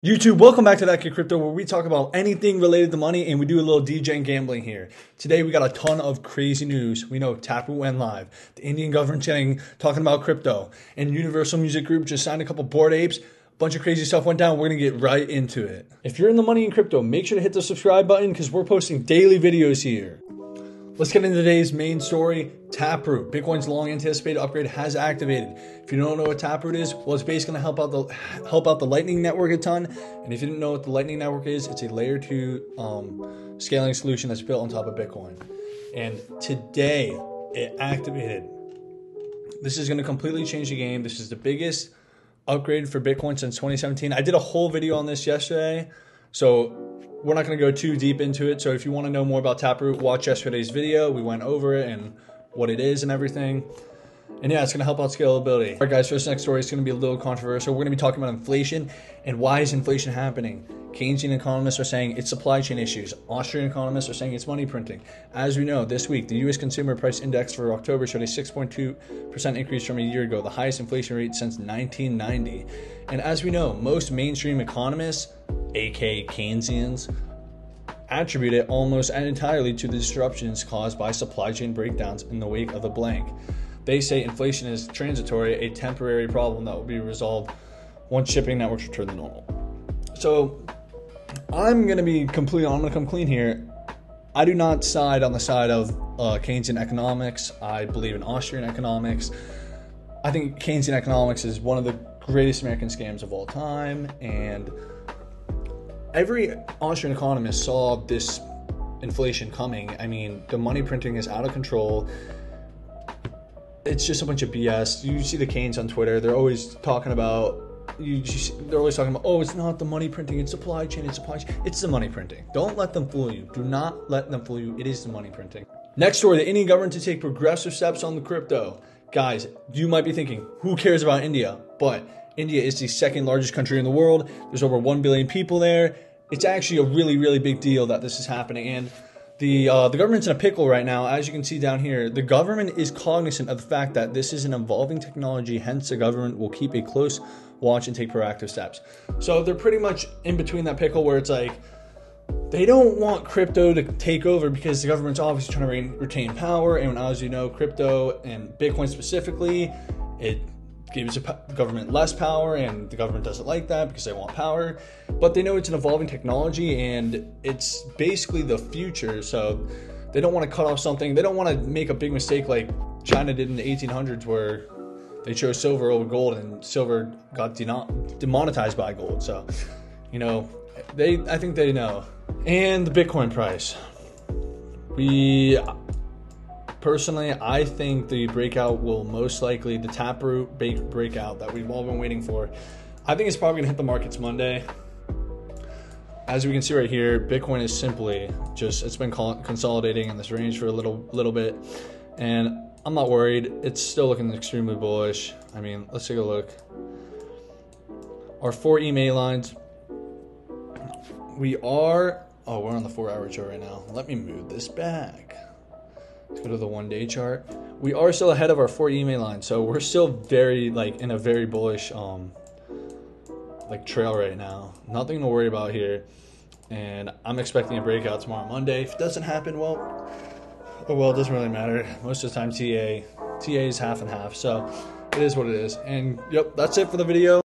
YouTube, welcome back to That Kid Crypto, where we talk about anything related to money and we do a little DJ and gambling here. Today we got a ton of crazy news. We know Taproot went live, the Indian government talking about crypto, and Universal Music Group just signed a couple Bored Apes. A bunch of crazy stuff went down. We're going to get right into it. If you're in the money in crypto, make sure to hit the subscribe button because we're posting daily videos here. Let's get into today's main story, Taproot. Bitcoin's long anticipated upgrade has activated. If you don't know what Taproot is, well, it's basically going to help out the Lightning Network a ton. And if you didn't know what the Lightning Network is, it's a layer 2 scaling solution that's built on top of Bitcoin. And today it activated. This is going to completely change the game. This is the biggest upgrade for Bitcoin since 2017. I did a whole video on this yesterday, so we're not going to go too deep into it. So if you want to know more about Taproot, watch yesterday's video. We went over it and what it is and everything. And yeah, it's going to help out scalability. All right, guys, for this next story, it's going to be a little controversial. We're going to be talking about inflation and why is inflation happening. Keynesian economists are saying it's supply chain issues. Austrian economists are saying it's money printing. As we know, this week, the U.S. Consumer Price Index for October showed a 6.2% increase from a year ago, the highest inflation rate since 1990. And as we know, most mainstream economists, aka Keynesians, attribute it almost entirely to the disruptions caused by supply chain breakdowns in the wake of the blank. They say inflation is transitory, a temporary problem that will be resolved once shipping networks return to normal. So I'm going to come clean here. I do not side on the side of Keynesian economics. I believe in Austrian economics. I think Keynesian economics is one of the greatest American scams of all time, and every Austrian economist saw this inflation coming. I mean, the money printing is out of control. It's just a bunch of BS. You see the Keynes on Twitter. They're always talking about, oh, it's not the money printing, it's supply chain, It's the money printing. Don't let them fool you. Do not let them fool you. It is the money printing. Next story, the Indian government to take progressive steps on the crypto. Guys, you might be thinking, who cares about India? But India is the second largest country in the world. There's over 1 billion people there. It's actually a really, really big deal that this is happening. And the government's in a pickle right now. As you can see down here, the government is cognizant of the fact that this is an evolving technology. Hence, the government will keep a close watch and take proactive steps. So they're pretty much in between that pickle where it's like, they don't want crypto to take over because the government's obviously trying to retain power. And as you know, crypto and Bitcoin specifically, it gives the government less power, and the government doesn't like that because they want power. But they know it's an evolving technology and it's basically the future. So they don't want to cut off something. They don't want to make a big mistake like China did in the 1800s where they chose silver over gold and silver got demonetized by gold. So, you know, I think they know. And the Bitcoin price. Personally, I think the breakout will most likely, the Taproot breakout that we've all been waiting for, I think it's probably going to hit the markets Monday. As we can see right here, Bitcoin is simply just, it's been consolidating in this range for a little bit. And I'm not worried. It's still looking extremely bullish. I mean, let's take a look. Our 4 EMA lines. We're on the 4-hour chart right now. Let me move this back. Let's go to the 1-day chart. We are still ahead of our 4 EMA line, so we're still very in a very bullish trail right now. Nothing to worry about here, and I'm expecting a breakout tomorrow, Monday. If it doesn't happen, well, it doesn't really matter. Most of the time, TA is half and half, so it is what it is. And yep, that's it for the video.